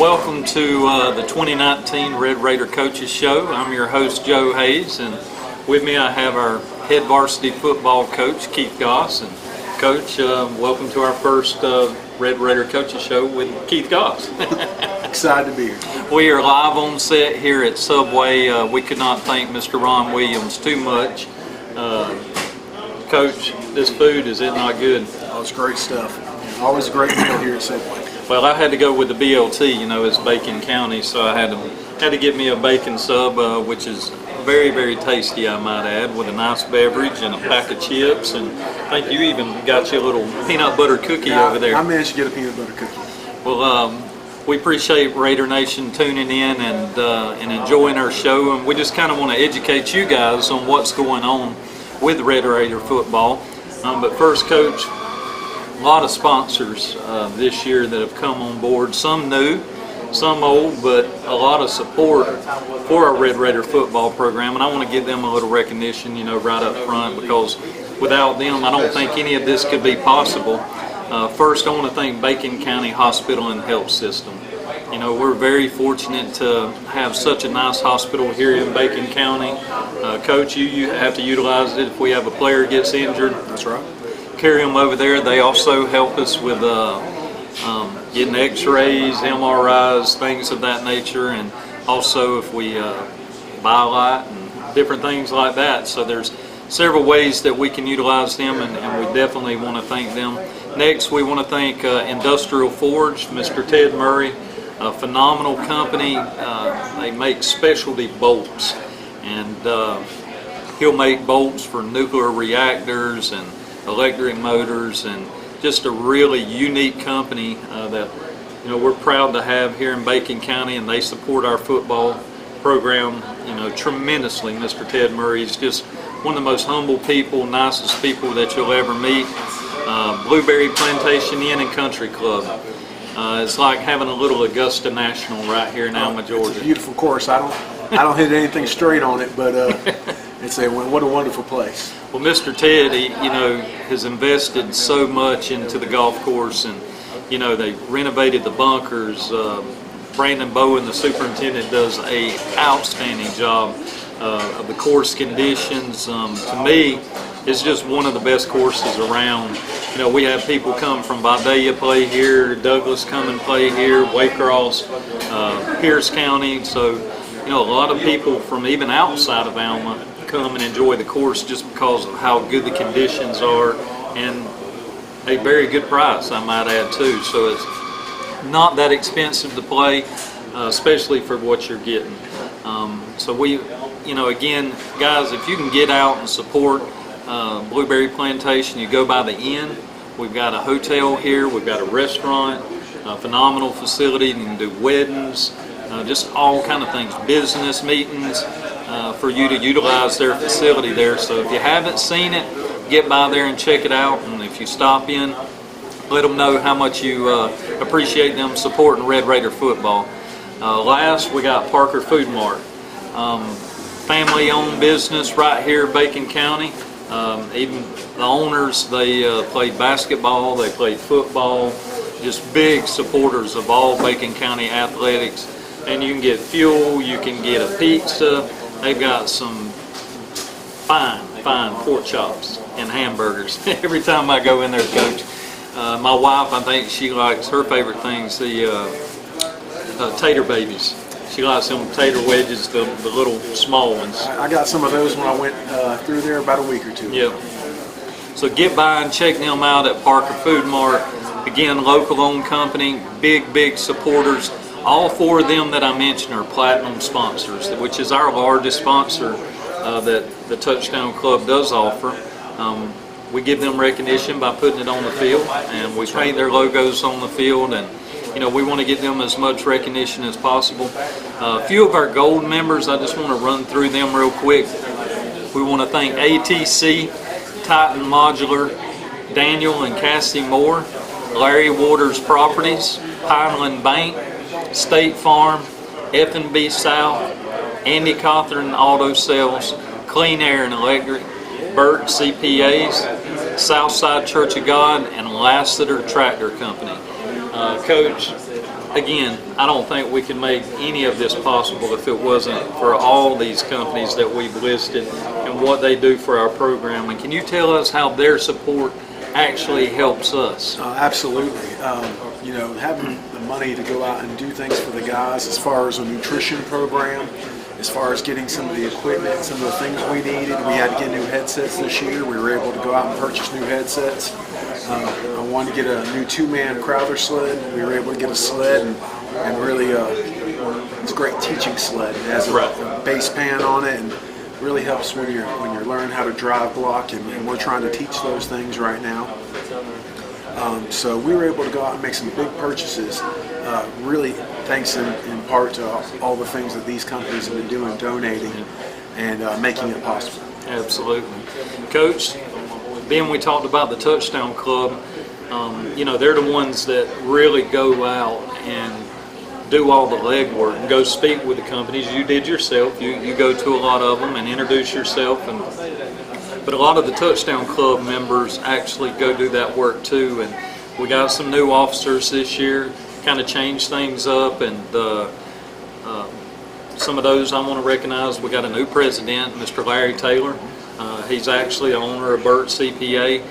Welcome to the 2019 Red Raider Coaches Show. I'm your host, Joe Hayes, and with me I have our head varsity football coach, Keith Goss. And Coach, welcome to our first Red Raider Coaches Show with Keith Goss. Excited to be here. We are live on set here at Subway. We could not thank Mr. Ron Williams too much. Coach, this food, is it not good? Oh, it's great stuff. Always a great meal here at Subway. Well, I had to go with the BLT, it's Bacon County, so I had to get me a bacon sub, which is very, very tasty, I might add, with a nice beverage and a pack of chips, and I think you even got you a little peanut butter cookie over there. I managed to get a peanut butter cookie. Well, we appreciate Raider Nation tuning in and enjoying our show, and we just kind of want to educate you guys on what's going on with Red Raider football. But first, Coach, a lot of sponsors this year that have come on board, some new, some old, but a lot of support for our Red Raider football program, and I want to give them a little recognition, right up front, because without them, I don't think any of this could be possible. First, I want to thank Bacon County Hospital and Health System. We're very fortunate to have such a nice hospital here in Bacon County. Coach, you have to utilize it if we have a player gets injured. That's right. Carry them over there. They also help us with getting x-rays, MRIs, things of that nature, and also if we buy light and different things like that. So there's several ways that we can utilize them, and we definitely want to thank them. Next, we want to thank Industrial Forge, Mr. Ted Murray, a phenomenal company. They make specialty bolts, and he'll make bolts for nuclear reactors and electric motors, and just a really unique company that we're proud to have here in Bacon County, and they support our football program tremendously. Mr. Ted Murray is just one of the most humble people, nicest people that you'll ever meet. Blueberry Plantation Inn and Country Club. It's like having a little Augusta National right here in Alma, Georgia. It's a beautiful course. I don't hit anything straight on it, but what a wonderful place. Well, Mr. Ted, he has invested so much into the golf course, and they renovated the bunkers. Brandon Bowen, the superintendent, does a outstanding job of the course conditions. To me, it's just one of the best courses around. We have people come from Vidalia play here, Douglas come and play here, Waycross, Pierce County. So, a lot of people from even outside of Alma come and enjoy the course just because of how good the conditions are, and a very good price, I might add, too. So it's not that expensive to play, especially for what you're getting. So we, again, guys, if you can get out and support Blueberry Plantation, you go by the inn. We've got a hotel here, we've got a restaurant, a phenomenal facility. You can do weddings, just all kind of things, business meetings, for you to utilize their facility there. So if you haven't seen it, get by there and check it out, and if you stop in, let them know how much you appreciate them supporting Red Raider football. Last, we got Parker Food Mart. Family-owned business right here in Bacon County. Even the owners, they played basketball, they played football, just big supporters of all Bacon County athletics. And you can get fuel, you can get a pizza. They've got some fine pork chops and hamburgers. Every time I go in there, Coach, my wife, I think she likes, her favorite things, the tater babies. She likes them tater wedges, the little small ones. I got some of those when I went through there about a week or two. Yeah. So get by and check them out at Parker Food Mart. Again, local-owned company, big supporters. All four of them that I mentioned are platinum sponsors, which is our largest sponsor that the Touchdown Club does offer. We give them recognition by putting it on the field, and we paint their logos on the field, and we want to get them as much recognition as possible. A few of our gold members, I just want to run through them real quick. We want to thank ATC, Titan Modular, Daniel and Cassie Moore, Larry Waters Properties, Pineland Bank, State Farm, F&B South, Andy Cawthorn Auto Sales, Clean Air and Electric, Burt CPAs, Southside Church of God, and Lassiter Tractor Company. Coach, again, I don't think we could make any of this possible if it wasn't for all these companies that we've listed and what they do for our program. And can you tell us how their support actually helps us? Absolutely. Having the money to go out and do things for the guys as far as a nutrition program, as far as getting some of the equipment, some of the things we needed. We had to get new headsets this year. We were able to go out and purchase new headsets. I wanted to get a new 2-man Crowther sled. We were able to get a sled and really it's a great teaching sled. It has a base pan on it and really helps when you're learning how to drive block, and we're trying to teach those things right now. So we were able to go out and make some big purchases, really thanks in part to all the things that these companies have been doing, donating and making it possible. Absolutely. Coach, Ben, we talked about the Touchdown Club. They're the ones that really go out and do all the legwork and go speak with the companies. You did yourself. You go to a lot of them and introduce yourself. But a lot of the Touchdown Club members actually go do that work too. And we got some new officers this year, kind of changed things up. And some of those I want to recognize. We got a new president, Mr. Larry Taylor. He's actually the owner of Burt CPA.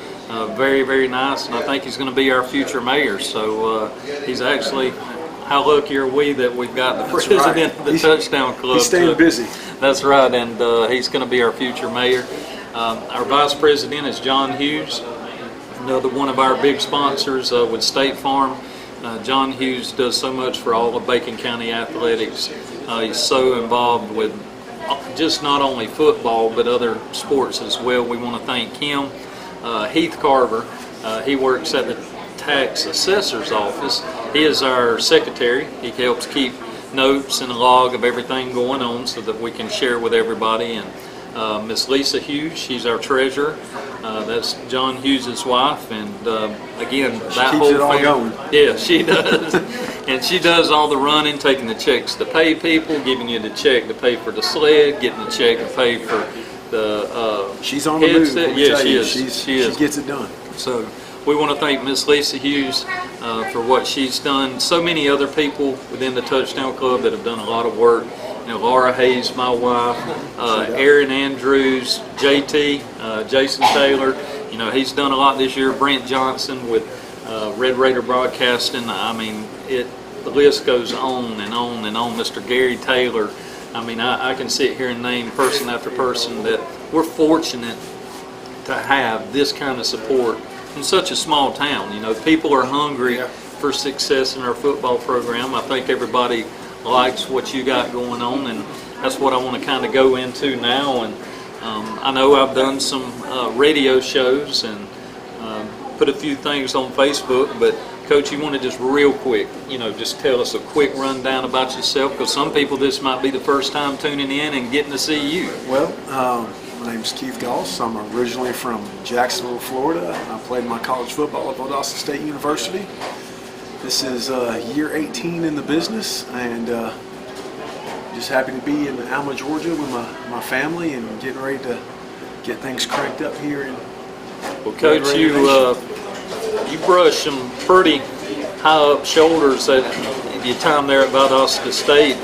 Very, very nice. And I think he's going to be our future mayor. So he's actually... How lucky are we that we've got the president of the Touchdown Club? He's staying busy. That's right, and he's going to be our future mayor. Our vice president is John Hughes, another one of our big sponsors with State Farm. John Hughes does so much for all of Bacon County athletics. He's so involved with just not only football but other sports as well. We want to thank him. Heath Carver, he works at the tax assessor's office. He is our secretary. He helps keep notes and a log of everything going on so that we can share with everybody. And Miss Lisa Hughes, she's our treasurer. That's John Hughes' wife. And again, that whole family. Going. Yeah, she does. And she does all the running, taking the checks to pay people, giving you the check to pay for the sled, getting the check to pay for the she's on the move. Yeah, she is. She gets it done. So we want to thank Miss Lisa Hughes for what she's done. So many other people within the Touchdown Club that have done a lot of work. Laura Hayes, my wife, Aaron Andrews, JT, Jason Taylor. He's done a lot this year. BrentJohnson with Red Raider Broadcasting. I mean, the list goes on and on and on. Mr. Gary Taylor. I mean, I can sit here and name person after person that we're fortunate to have this kind of support in such a small town. People are hungry for success in our football program. I think everybody likes what you got going on, and that's what I want to kind of go into now. And I know I've done some radio shows and put a few things on Facebook, but Coach, you want to just real quick, just tell us a quick rundown about yourself, because some people this might be the first time tuning in and getting to see you. Well, my name's Keith Goss. I'm originally from Jacksonville, Florida. I played my college football at Valdosta State University. This is year 18 in the business, and just happy to be in Alma, Georgia with my family and getting ready to get things cranked up here. Well, Coach, you brushed some pretty high up shoulders at your time there at Valdosta State.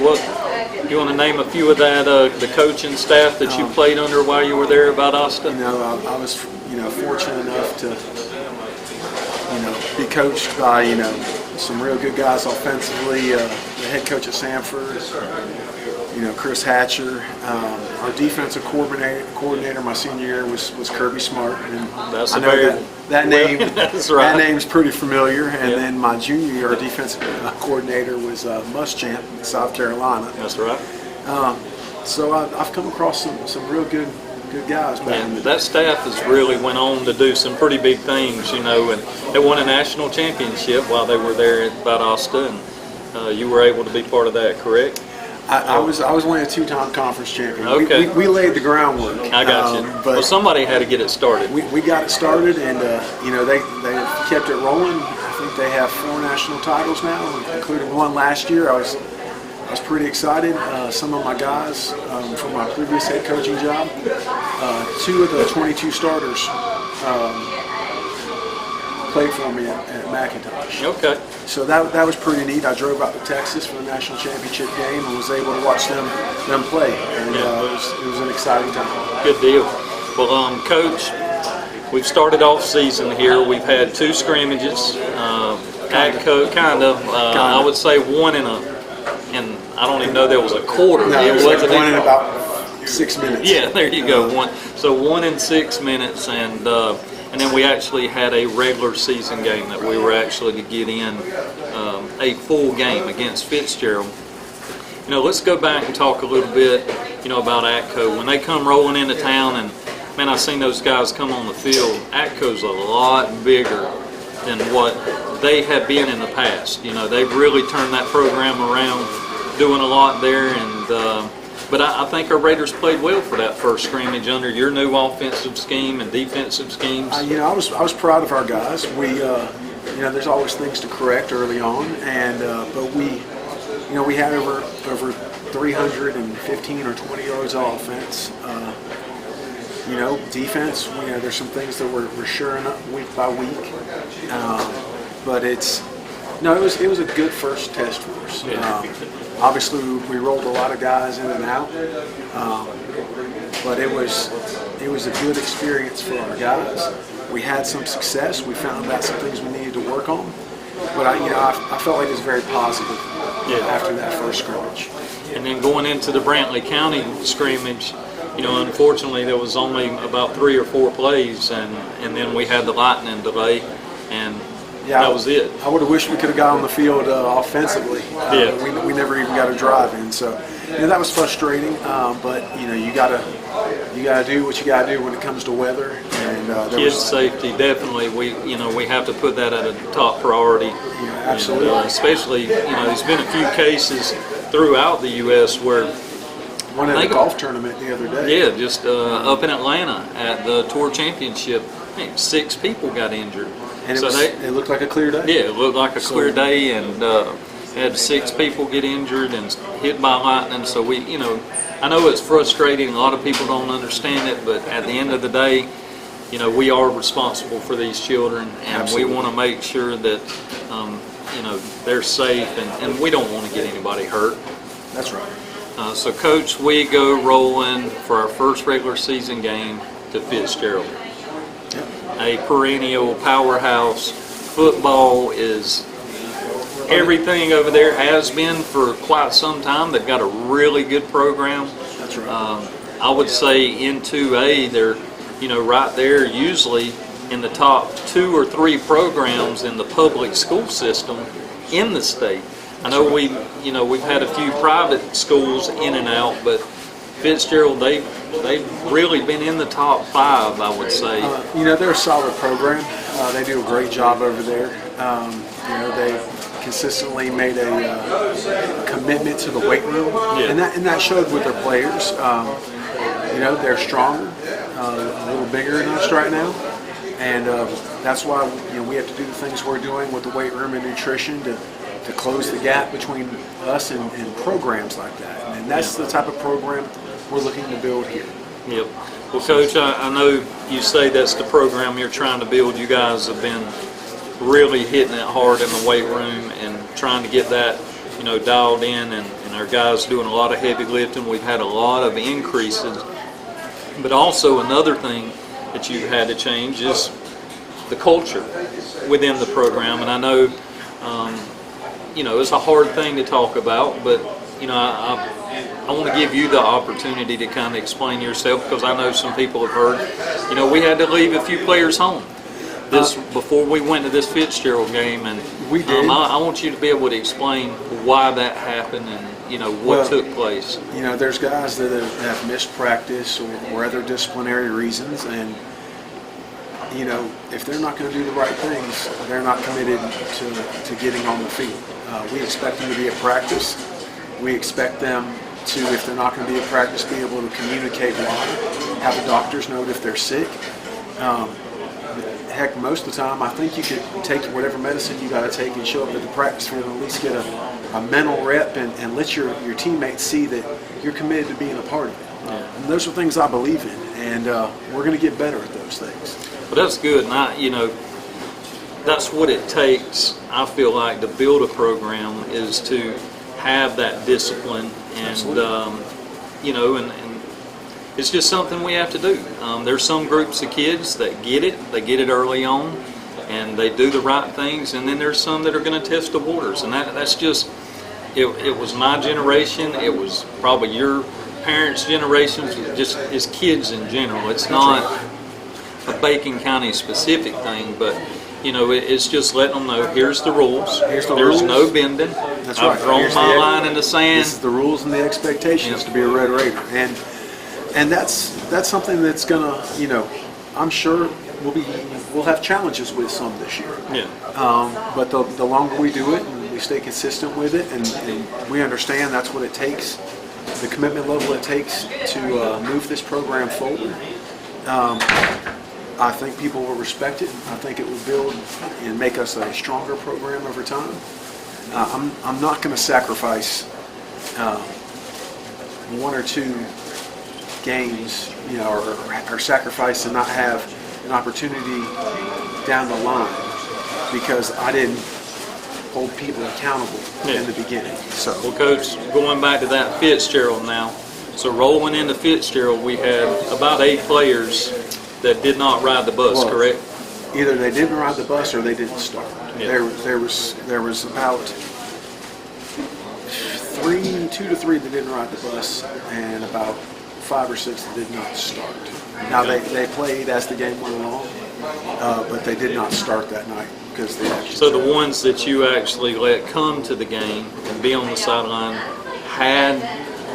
You want to name a few of the coaching staff that you played under while you were there at Valdosta? I was fortunate enough to be coached by some real good guys offensively. The head coach at Sanford, Chris Hatcher. Our defensive coordinator my senior year was Kirby Smart, and that's I know that name. That's right. That name's pretty familiar. And then my junior year, our defensive coordinator was Muschamp in South Carolina. That's right. So I've come across some real good guys back in the day. That staff has really went on to do some pretty big things, and they won a national championship while they were there at Valdosta, and you were able to be part of that, correct? I was only a two-time conference champion. Okay. We laid the groundwork. I got you. But somebody had to get it started. We got it started, and they kept it rolling. I think they have 4 national titles now, including one last year. I was pretty excited. Some of my guys from my previous head coaching job, 2 of the 22 starters played for me at McIntosh. Okay. So that was pretty neat. I drove out to Texas for the national championship game and was able to watch them play, and it was an exciting time. Good deal. Well, Coach, we've started off season here. We've had 2 scrimmages. I would say one in I don't even know there was a quarter. No, it was like one in about 6 minutes. Yeah, there you go. One in 6 minutes, and then we actually had a regular season game that we were actually to get in a full game against Fitzgerald. Let's go back and talk a little bit, about ATCO. When they come rolling into town, and man, I've seen those guys come on the field. ATCO's a lot bigger than what they have been in the past. They've really turned that program around, doing a lot there, and but I think our Raiders played well for that first scrimmage under your new offensive scheme and defensive schemes. I was proud of our guys. We there's always things to correct early on, and but we had over 315 or 20 yards of offense. Defense, there's some things that we're shoring up week by week, but it was a good first test for us. Obviously, we rolled a lot of guys in and out, but it was a good experience for our guys. We had some success. We found out some things we needed to work on, but I felt like it was very positive after that first scrimmage. And then going into the Brantley County scrimmage, unfortunately there was only about 3 or 4 plays, and then we had the lightning delay, and that was it. I would have wished we could have got on the field offensively. We never even got a drive in, so that was frustrating. But you gotta do what you gotta do when it comes to weather. And kids' safety, definitely. We have to put that at a top priority. Absolutely. And, especially there's been a few cases throughout the U.S. where one at a golf tournament the other day. Yeah, just up in Atlanta at the Tour Championship, 6 people got injured. And it looked like a clear day? Yeah, it looked like a clear day, and had 6 people get injured and hit by lightning. So I know it's frustrating. A lot of people don't understand it, but at the end of the day, we are responsible for these children, and Absolutely. We want to make sure that they're safe, and we don't want to get anybody hurt. That's right. So, Coach, we go rolling for our first regular season game to Fitzgerald. A perennial powerhouse. Football is everything over there, has been for quite some time. They've got a really good program. That's right. I would say in 2A, they're right there usually in the top 2 or 3 programs in the public school system in the state. I know we've had a few private schools in and out, but Fitzgerald, they've really been in the top 5, I would say. They're a solid program. They do a great job over there. They've consistently made a commitment to the weight room, and that showed with their players. They're stronger, a little bigger than us right now, and that's why we have to do the things we're doing with the weight room and nutrition to close the gap between us and programs like that. And that's the type of program we're looking to build here. Yep. Well, Coach, I know you say that's the program you're trying to build. You guys have been really hitting it hard in the weight room and trying to get that, dialed in, and our guys doing a lot of heavy lifting. We've had a lot of increases. But also another thing that you've had to change is the culture within the program. And I know it's a hard thing to talk about, but I want to give you the opportunity to kind of explain yourself, because I know some people have heard, we had to leave a few players home before we went to this Fitzgerald game, and we did. I want you to be able to explain why that happened and what took place. There's guys that have missed practice or other disciplinary reasons, and if they're not going to do the right things, they're not committed to getting on the field. We expect them to be at practice. We expect them to, if they're not going to be at practice, be able to communicate why, have a doctor's note if they're sick. Heck, most of the time, I think you could take whatever medicine you got to take and show up at the practice field and at least get a mental rep and let your teammates see that you're committed to being a part of it. And those are things I believe in, and we're going to get better at those things. But that's good, and that's what it takes, I feel like, to build a program, is to have that discipline. And you know, and it's just something we have to do. There's some groups of kids that get it early on, and they do the right things, and then there's some that are going to test the waters, and that's just, it was my generation, it was probably your parents' generations, just as kids in general. It's not a Bacon County specific thing, but you know, it's just letting them know, here's the rules. There's no bending. That's I've drawn my line in the sand. This is the rules and the expectations to be a Red Raider, and that's something that's gonna, you know, I'm sure we'll have challenges with some this year. Yeah. But the longer we do it and we stay consistent with it, and we understand that's what it takes, the commitment level it takes to move this program forward. I think people will respect it. I think it will build and make us a stronger program over time. I'm not going to sacrifice one or two games, you know, or sacrifice and not have an opportunity down the line because I didn't hold people accountable in the beginning. So, well, Coach, going back to that Fitzgerald now, so rolling into Fitzgerald, we had about 8 players that did not ride the bus, correct? Either they didn't ride the bus or they didn't start. Yeah. There was about 2 to 3 that didn't ride the bus, and about 5 or 6 that did not start. Now they played as the game went along, but they did not start that night because they actually. So the ones that you actually let come to the game and be on the sideline had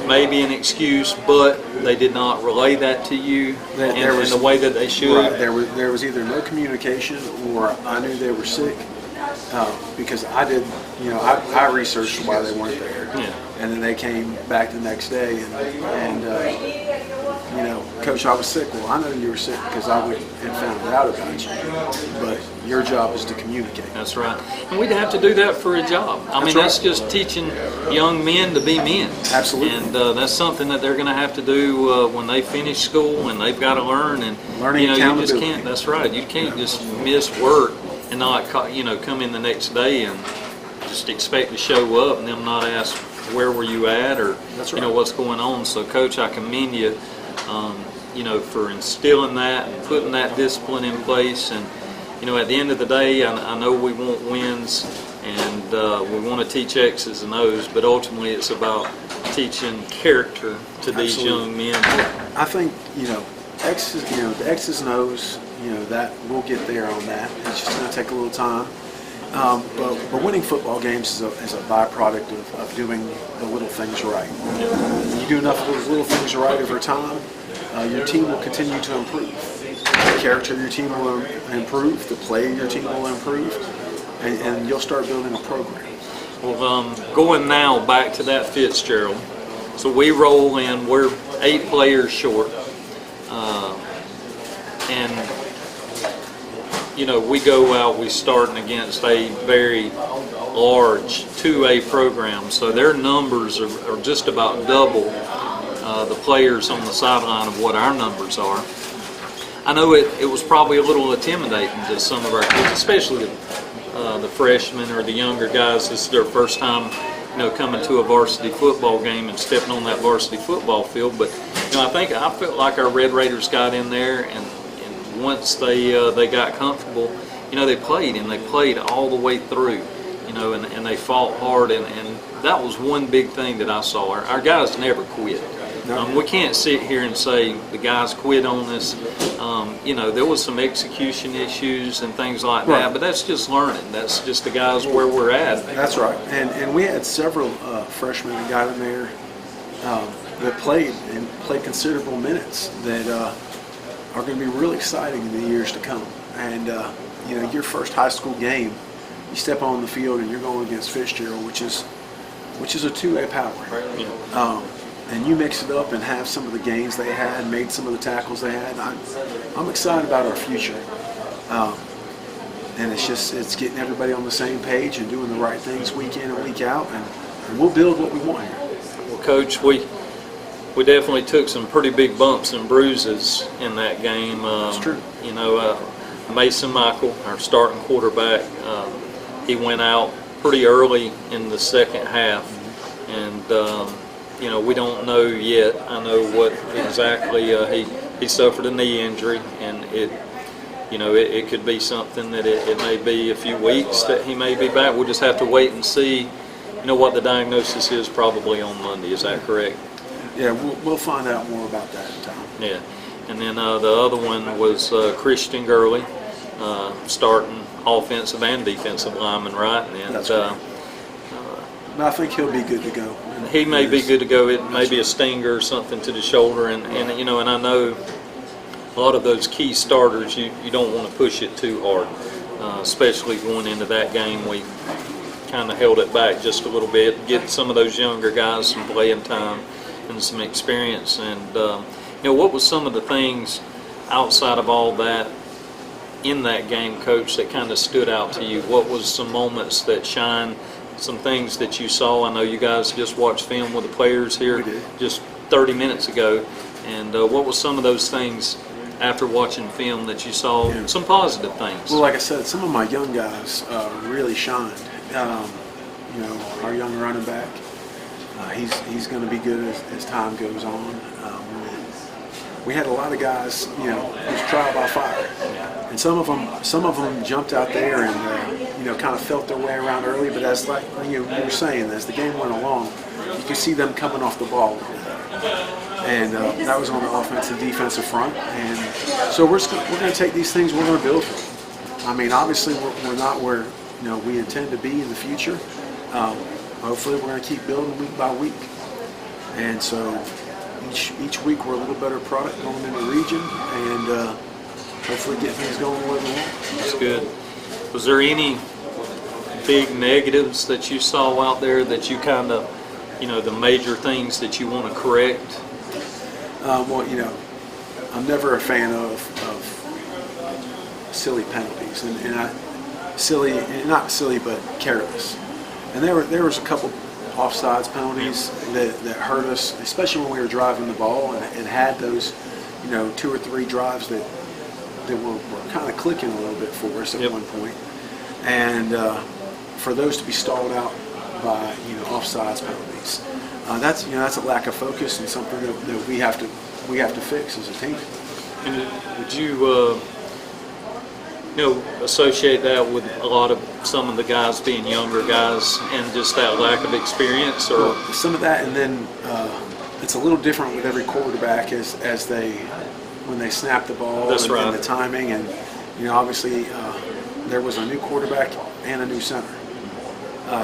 maybe an excuse, but they did not relay that to you in the way that they should. Right. There was either no communication, or I knew they were sick because I did, you know, I researched why they weren't there, and then they came back the next day and you know, Coach, I was sick. Well, I know you were sick because I would have found out about you, but your job is to communicate. That's right. And we'd have to do that for a job. I mean, that's just teaching young men to be men. Absolutely. And that's something that they're going to have to do when they finish school, and they've got to learn. And learning, you know, you just can't. That's right. You can't just miss work and not, you know, come in the next day and just expect to show up and them not ask where were you at, or you know, what's going on. So, Coach, I commend you. You know, for instilling that and putting that discipline in place. And you know, at the end of the day, I know we want wins, and we want to teach X's and O's, but ultimately it's about teaching character to these young men. I think, you know, X's, you know, the X's and O's, you know, that we'll get there on that. It's just going to take a little time. But winning football games is a byproduct of doing the little things right. You do enough of those little things right over time, your team will continue to improve. The character of your team will improve, the play of your team will improve, and you'll start building a program. Well, going now back to that Fitzgerald. So we roll in, we're 8 players short, and you know, we go out, we starting against a very large 2A program, so their numbers are just about double the players on the sideline of what our numbers are. I know it was probably a little intimidating to some of our kids, especially the freshmen or the younger guys. This is their first time, you know, coming to a varsity football game and stepping on that varsity football field. But you know, I felt like our Red Raiders got in there, and once they got comfortable, you know, they played all the way through, you know, and they fought hard, and that was one big thing that I saw. Our guys never quit. We can't sit here and say the guys quit on us. You know, there was some execution issues and things like that, but that's just learning. That's just the guys where we're at. That's right. And we had several freshmen that got in there that played considerable minutes that are going to be really exciting in the years to come. And you know, your first high school game, you step on the field and you're going against Fitzgerald, which is a 2A power. Right. Yeah. And you mix it up and have some of the gains they had, made some of the tackles they had. I'm excited about our future. And it's getting everybody on the same page and doing the right things week in and week out, and we'll build what we want here. Well, Coach, we definitely took some pretty big bumps and bruises in that game. That's true. You know, Mason Michael, our starting quarterback, he went out pretty early in the second half, and we don't know yet. I know what exactly he suffered a knee injury, and it could be something that it may be a few weeks that he may be back. We'll just have to wait and see, what the diagnosis is probably on Monday. Is that correct? Yeah, we'll find out more about that in time. Yeah. And then the other one was Christian Gurley, starting offensive and defensive lineman, right? And That's right. I think he'll be good to go. He may be good to go. It may be a stinger or something to the shoulder, and I know a lot of those key starters, you don't want to push it too hard, especially going into that game. We kind of held it back just a little bit, get some of those younger guys some playing time and some experience. And what was some of the things outside of all that in that game, Coach, that kind of stood out to you? What was some moments that shine, some things that you saw? I know you guys just watched film with the players here just 30 minutes ago. And what was some of those things after watching film that you saw, some positive things? Well, like I said, some of my young guys really shined. Our young running back, he's going to be good as time goes on. We had a lot of guys, who's trial by fire, and some of them jumped out there and kind of felt their way around early. But as like you were saying, as the game went along, you could see them coming off the ball a little better. And that was on the offensive defensive front. And so we're going to take these things, we're going to build from them. I mean, obviously we're not where we intend to be in the future. Hopefully we're going to keep building week by week. And so each week we're a little better product going in the region, and hopefully get things going the way we want. That's good. Was there any big negatives that you saw out there that you kind of, the major things that you want to correct? I'm never a fan of silly penalties, not silly, but careless. And there was a couple offsides penalties that hurt us, especially when we were driving the ball and had those, 2 or 3 drives that were kind of clicking a little bit for us at one point. And for those to be stalled out by offsides penalties, that's a lack of focus and something that we have to fix as a team. And would you associate that with a lot of some of the guys being younger guys and just that lack of experience, or some of that? And then it's a little different with every quarterback as they when they snap the ball. That's and, right. And the timing, and obviously there was a new quarterback and a new center.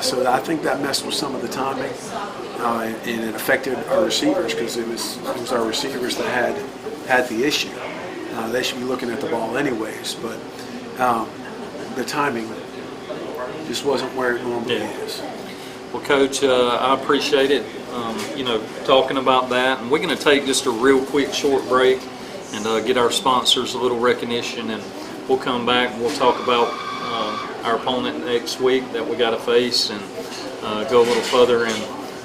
So I think that messed with some of the timing, and it affected our receivers because it was our receivers that had the issue. They should be looking at the ball anyways, but the timing just wasn't where it normally is. Well, Coach, I appreciate it, talking about that. And we're going to take just a real quick short break and get our sponsors a little recognition, and we'll come back and we'll talk about our opponent next week that we got to face, and go a little further in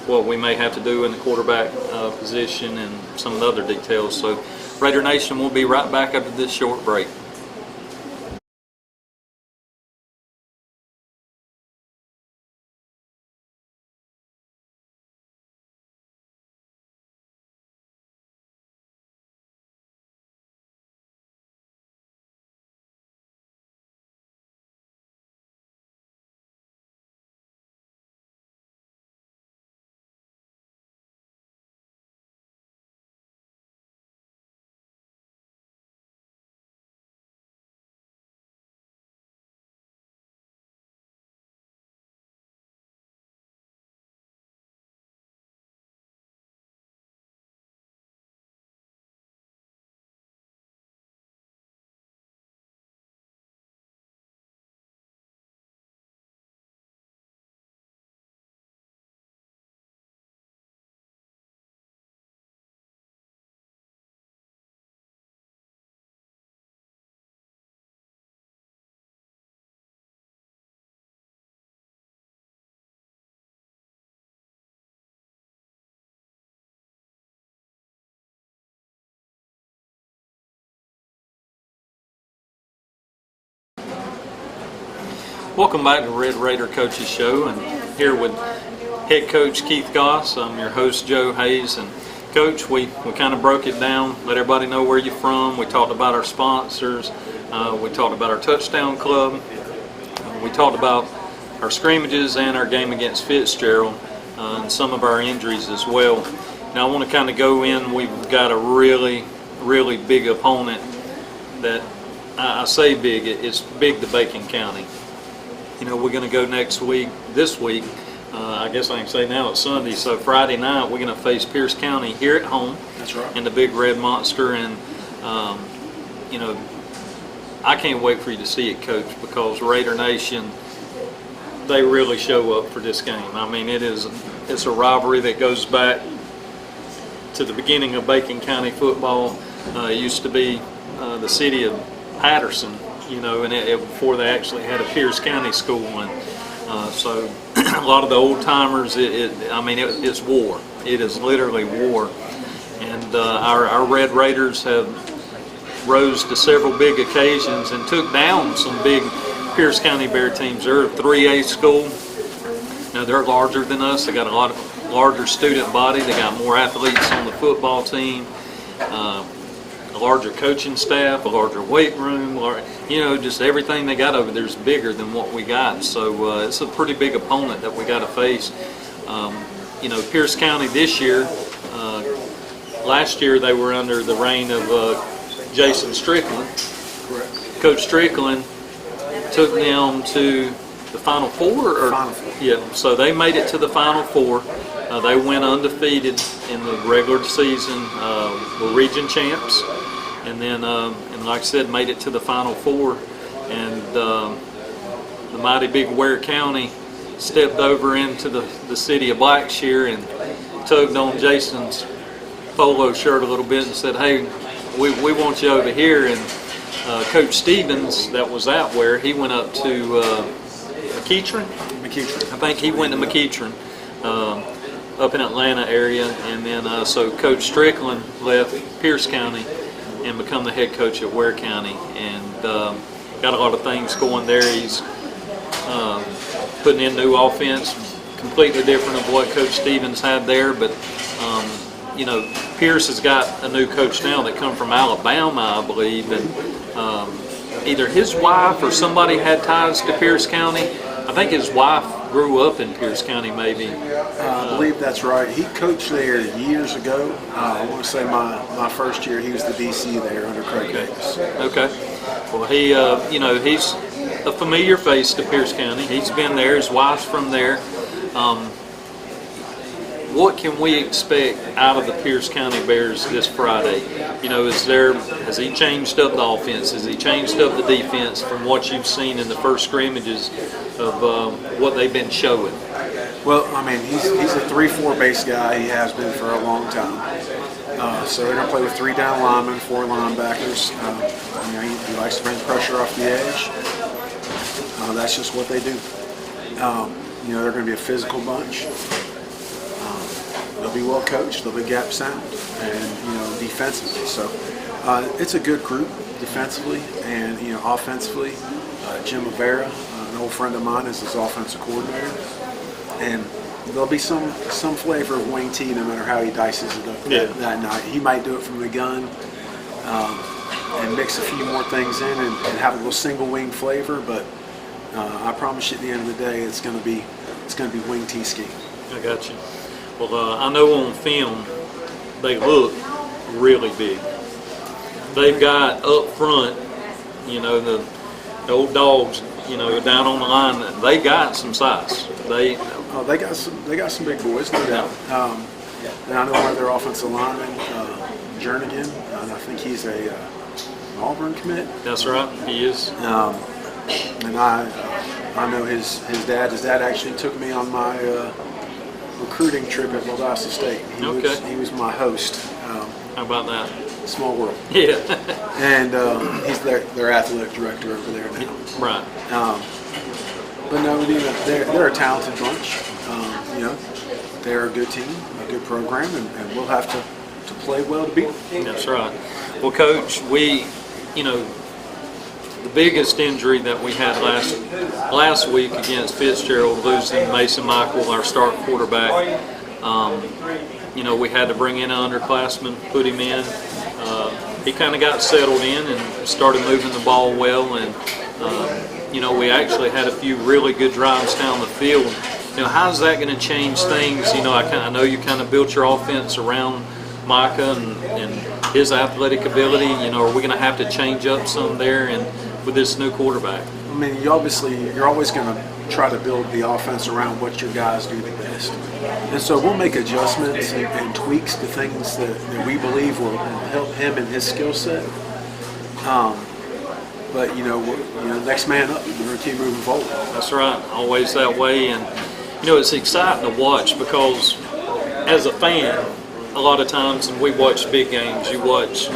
what we may have to do in the quarterback position and some of the other details. So, Raider Nation, we'll be right back after this short break. Welcome back to Red Raider Coaches Show, and here with head coach Keith Goss. I'm your host Joe Hayes, and Coach, we kind of broke it down, let everybody know where you're from. We talked about our sponsors, we talked about our touchdown club, we talked about our scrimmages and our game against Fitzgerald, and some of our injuries as well. Now I want to kind of go in. We've got a really big opponent that I say big, it's big to Bacon County. You know, we're going to go this week, I guess I can say now it's Sunday, so Friday night we're going to face Pierce County here at home. That's right. In the Big Red Monster, and you know, I can't wait for you to see it, Coach, because Raider Nation, they really show up for this game. I mean, it's a rivalry that goes back to the beginning of Bacon County football. It used to be the city of Patterson, you know, and before they actually had a Pierce County school. And so a lot of the old timers, it's war. It is literally war. And our Red Raiders have rose to several big occasions and took down some big Pierce County Bear teams. They're a 3A school. Now they're larger than us. They got a lot of larger student body. They got more athletes on the football team. A larger coaching staff, a larger weight room, you know, just everything they got over there is bigger than what we got. So it's a pretty big opponent that we got to face. You know, Pierce County this year, last year they were under the reign of Jason Strickland. Correct. Coach Strickland took them to the Final Four? Final Four. Yeah, so they made it to the Final Four. They went undefeated in the regular season, were region champs, and then, and like I said, made it to the Final Four. And the mighty big Ware County stepped over into the city of Blackshear and tugged on Jason's polo shirt a little bit and said, "Hey, we want you over here." And Coach Stevens, that was at Ware, he went up to McEachern. I think he went to McEachern. Up in Atlanta area, and then so Coach Strickland left Pierce County and become the head coach at Ware County, and got a lot of things going there. He's putting in new offense, completely different of what Coach Stevens had there, but you know, Pierce has got a new coach now that come from Alabama, I believe, and either his wife or somebody had ties to Pierce County. I think his wife grew up in Pierce County, maybe. I believe that's right. He coached there years ago. I want to say my first year, he was the DC there under Craig Davis. Okay. Well, he, you know, he's a familiar face to Pierce County. He's been there. His wife's from there. What can we expect out of the Pierce County Bears this Friday? You know, has he changed up the offense? Has he changed up the defense from what you've seen in the first scrimmages of what they've been showing? Well, I mean, he's a 3-4 base guy. He has been for a long time. So they're going to play with 3 down linemen, 4 linebackers. You know, he likes to bring pressure off the edge. That's just what they do. You know, they're going to be a physical bunch. They'll be well coached. They'll be gap sound, and you know, defensively. So it's a good group defensively, and you know, offensively. Jim Avera, an old friend of mine, is his offensive coordinator, and there'll be some flavor of Wayne T, no matter how he dices it up that night. He might do it from the gun and mix a few more things in and have a little single wing flavor, but I promise you, at the end of the day, it's going to be Wayne T scheme. I got you. Well, I know on film they look really big. They've got up front, you know, the old dogs, you know, down on the line. They got some size. They got some big boys, no doubt. And I know one of their offensive linemen, Jernigan, and I think he's a Auburn commit. That's right, he is. And I know his dad. His dad actually took me on my recruiting trip at Valdosta State. He was my host. How about that? Small world. Yeah. And he's their athletic director over there now. Right. But no, you know, they're a talented bunch. You know, they're a good team, a good program, and we'll have to play well to beat them. That's right. Well, Coach, we, you know, the biggest injury that we had last week against Fitzgerald, losing Mason Michael, our start quarterback. You know, we had to bring in an underclassman, put him in. He kind of got settled in and started moving the ball well, and you know, we actually had a few really good drives down the field. You know, how's that going to change things? You know, I know you kind of built your offense around Micah and his athletic ability. You know, are we going to have to change up some there and with this new quarterback? I mean, you're always going to try to build the offense around what your guys do the best. And so we'll make adjustments and tweaks to things that we believe will help him and his skill set. But, you know, next man up, we're going to keep moving forward. That's right, always that way. And, you know, it's exciting to watch because as a fan, a lot of times when we watch big games, you watch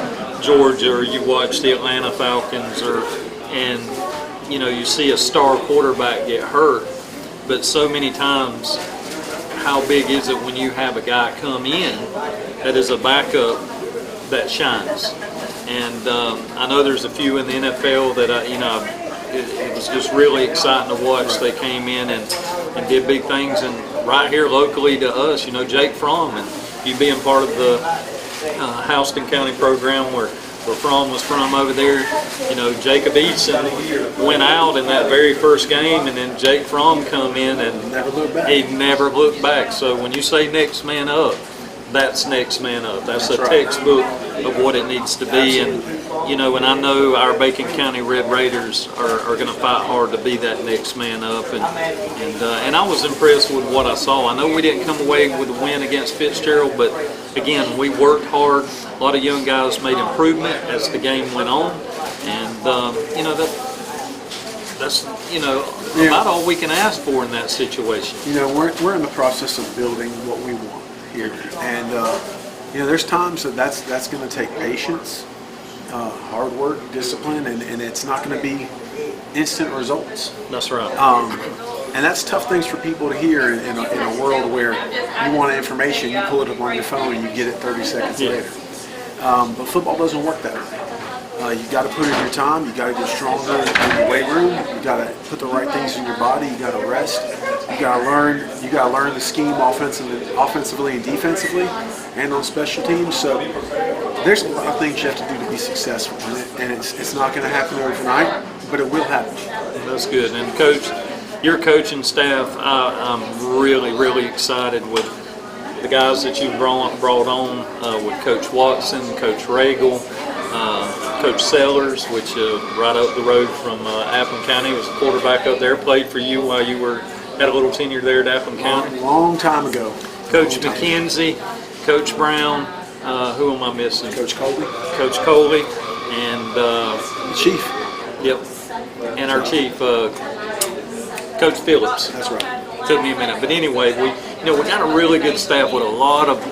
Georgia or you watch the Atlanta Falcons, and you know, you see a star quarterback get hurt, but so many times, how big is it when you have a guy come in that is a backup that shines? And I know there's a few in the NFL that it was just really exciting to watch. They came in and did big things, and right here locally to us, you know, Jake Fromm, and you being part of the Houston County program where Fromm was from over there, you know, Jacob Eason went out in that very first game, and then Jake Fromm come in and he never looked back. So when you say next man up, that's next man up. That's a textbook of what it needs to be. And, you know, and I know our Bacon County Red Raiders are going to fight hard to be that next man up. And I was impressed with what I saw. I know we didn't come away with a win against Fitzgerald, but again, we worked hard. A lot of young guys made improvement as the game went on. And, you know, that's, you know, about all we can ask for in that situation. You know, we're in the process of building what we want here. And, you know, there's times that's going to take patience, hard work, discipline, and it's not going to be instant results. That's right. And that's tough things for people to hear in a world where you want information, you pull it up on your phone, and you get it 30 seconds later. But football doesn't work that way. You got to put in your time. You got to get stronger in the weight room. You got to put the right things in your body. You got to rest. You got to learn. You got to learn the scheme offensively and defensively, and on special teams. So there's a lot of things you have to do to be successful, and it's not going to happen overnight, but it will happen. That's good. And Coach, your coaching staff, I'm really, really excited with the guys that you've brought on with Coach Watson, Coach Regal, Coach Sellers, which right up the road from Appam County, was a quarterback up there, played for you while you had a little tenure there at Appam County. Long time ago. Coach McKenzie, Coach Brown, who am I missing? Coach Coley. Coach Coley, and Chief. Yep, and our chief, Coach Phillips. That's right. Took me a minute, but anyway, we got a really good staff with a lot of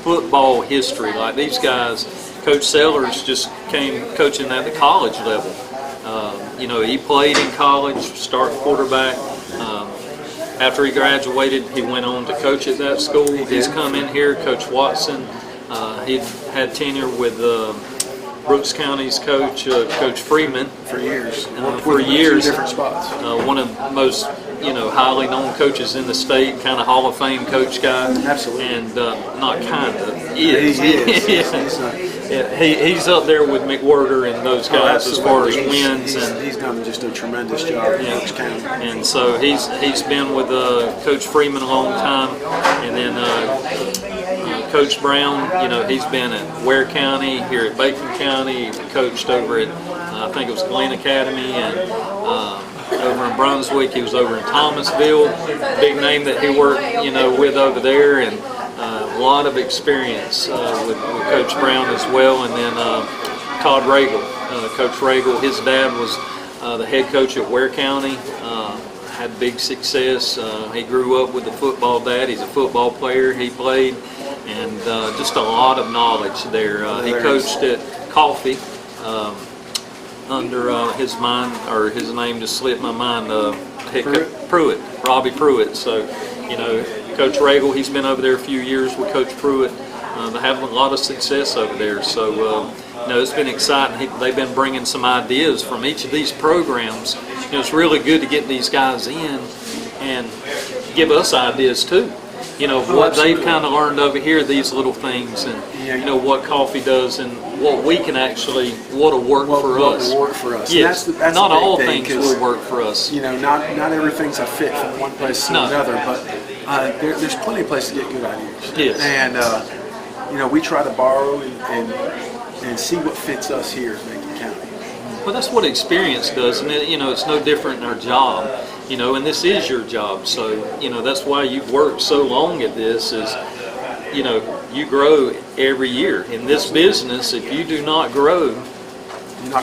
football history. Like these guys, Coach Sellers just came coaching at the college level. You know, he played in college, starting quarterback. After he graduated, he went on to coach at that school. He's come in here, Coach Watson. He had tenure with Brooks County's coach, Coach Freeman, for years. For years, 2 different spots. One of the most highly known coaches in the state, kind of Hall of Fame coach guy. Absolutely. And not kind of is. He is. He's up there with McWhirter and those guys as far as wins. He's done just a tremendous job in Brooks County. And so he's been with Coach Freeman a long time, and then. Coach Brown, he's been at Ware County, here at Bacon County. He coached over at, I think it was Glen Academy, and over in Brunswick. He was over in Thomasville. Big name that he worked, with over there, and a lot of experience with Coach Brown as well. And then Todd Regal, Coach Regal, his dad was the head coach at Ware County. Had big success. He grew up with a football dad. He's a football player. He played. And just a lot of knowledge there. He coached at Coffee under his name just slipped my mind. Pruitt, Robbie Pruitt. So, Coach Regal, he's been over there a few years with Coach Pruitt. They have a lot of success over there. So, it's been exciting. They've been bringing some ideas from each of these programs. It's really good to get these guys in and give us ideas too. What they've kind of learned over here, these little things, and what coffee does, and what we can actually, what'll work for us. What will work for us. Yes, that's not all thing, things will work for us. Not everything's a fit from one place to another, but there's plenty of places to get good ideas. Yes. And we try to borrow and see what fits us here in Macon County. Well, that's what experience does, and it's no different in our job. And this is your job, so that's why you've worked so long at this. Is you grow every year in this business. If you do not grow,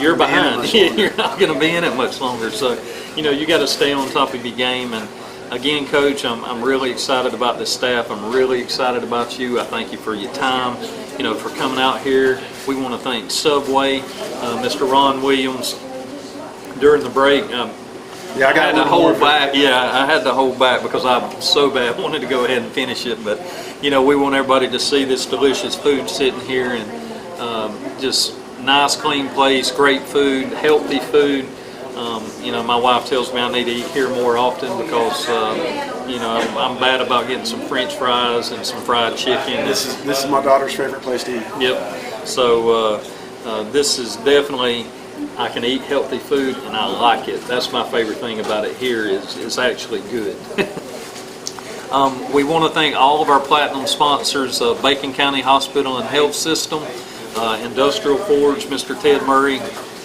you're behind. You're not going to be in it much longer. So you got to stay on top of your game. And again, Coach, I'm really excited about this staff. I'm really excited about you. I thank you for your time. For coming out here. We want to thank Subway, Mr. Ron Williams. During the break. I had to hold back. Yeah, I had to hold back because I so bad wanted to go ahead and finish it. But we want everybody to see this delicious food sitting here, and just nice, clean place, great food, healthy food. My wife tells me I need to eat here more often because I'm bad about getting some French fries and some fried chicken. This is my daughter's favorite place to eat. Yep. So this is definitely. I can eat healthy food and I like it. That's my favorite thing about it here is it's actually good. We want to thank all of our platinum sponsors, Bacon County Hospital and Health System, Industrial Forge, Mr. Ted Murray,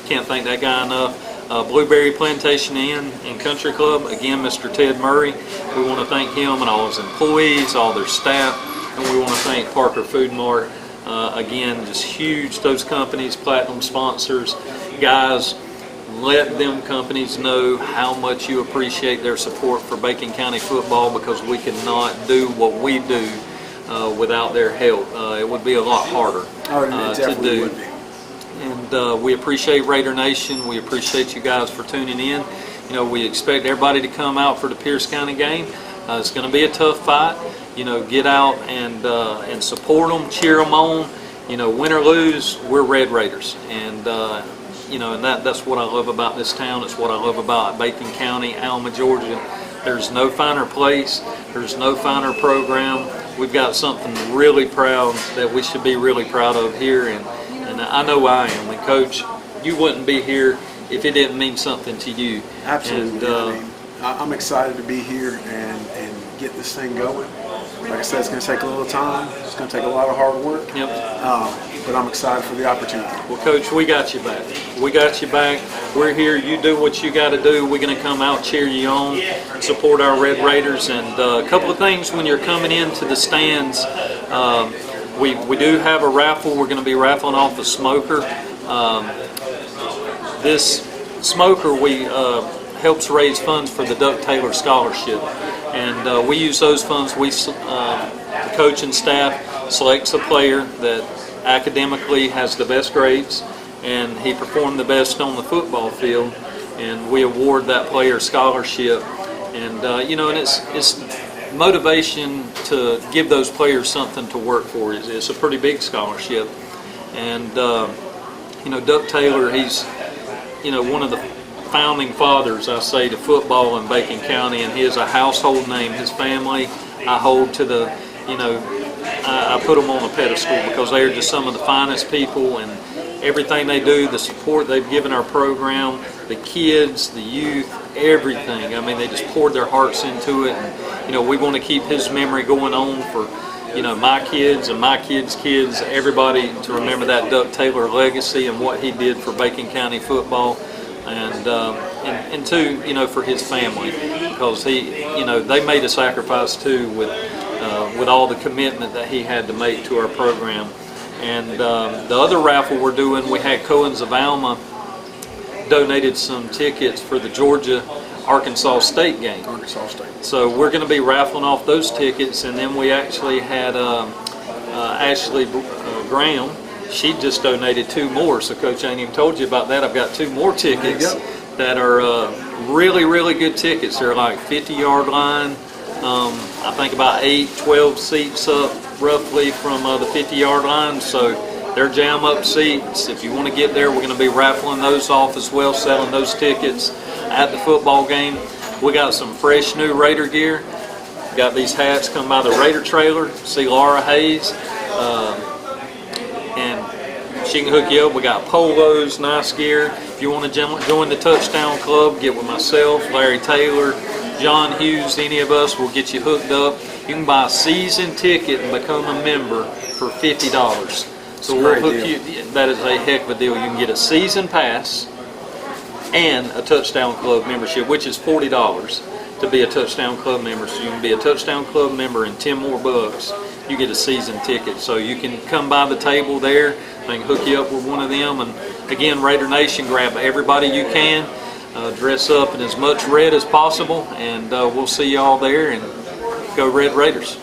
can't thank that guy enough. Blueberry Plantation Inn and Country Club, again Mr. Ted Murray. We want to thank him and all his employees, all their staff, and we want to thank Parker Food Mart. Again, just huge, those companies, platinum sponsors. Guys, let them companies know how much you appreciate their support for Bacon County football, because we cannot do what we do without their help. It would be a lot harder to do. Would be. And we appreciate Raider Nation. We appreciate you guys for tuning in. We expect everybody to come out for the Pierce County game. It's going to be a tough fight. Get out and support them, cheer them on. Win or lose, we're Red Raiders, and and that's what I love about this town. It's what I love about Bacon County, Alma, Georgia. There's no finer place. There's no finer program. We've got something really proud that we should be really proud of here, and I know I am. And Coach, you wouldn't be here if it didn't mean something to you. Absolutely. And, I'm excited to be here and get this thing going. Like I said, it's going to take a little time. It's going to take a lot of hard work. Yep. But I'm excited for the opportunity. Well, Coach, we got you back. We got you back. We're here. You do what you got to do. We're going to come out, cheer you on, support our Red Raiders. And a couple of things when you're coming into the stands, we do have a raffle. We're going to be raffling off a smoker. This smoker helps raise funds for the Duck Taylor Scholarship. And we use those funds. The coach and staff selects a player that academically has the best grades and he performed the best on the football field, and we award that player scholarship. And and it's motivation to give those players something to work for. It's a pretty big scholarship. And Duck Taylor, he's one of the founding fathers, I say, to football in Bacon County, and he is a household name. His family, I hold to the, I put them on a pedestal because they are just some of the finest people, and everything they do, the support they've given our program, the kids, the youth, everything. I mean, they just poured their hearts into it, and we want to keep his memory going on for my kids and my kids' kids, everybody to remember that Duck Taylor legacy and what he did for Bacon County football. And two, for his family, because they made a sacrifice too with all the commitment that he had to make to our program. And the other raffle we're doing, we had Cohen's of Alma donated some tickets for the Georgia-Arkansas State game. Arkansas State. So we're going to be raffling off those tickets, and then we actually had Ashley Graham. She just donated 2 more, so Coach, I ain't even told you about that. I've got 2 more tickets that are really, really good tickets. They're like 50-yard line. I think about 8, 12 seats up roughly from the 50-yard line. So They're jam up seats. If you want to get there, we're going to be raffling those off as well, selling those tickets at the football game. We got some fresh new Raider gear. Got these hats come by the Raider trailer. See Laura Hayes, and she can hook you up. We got polos, nice gear. If you want to join the Touchdown Club, get with myself, Larry Taylor, John Hughes, any of us will get you hooked up. You can buy a season ticket and become a member for $50. So we'll hook you. That is a heck of a deal. You can get a season pass and a Touchdown Club membership, which is $40 to be a Touchdown Club member. So you can be a Touchdown Club member, and 10 more bucks, you get a season ticket. So you can come by the table there. They can hook you up with one of them. And again, Raider Nation, grab everybody you can. Dress up in as much red as possible, and we'll see y'all there. And go Red Raiders.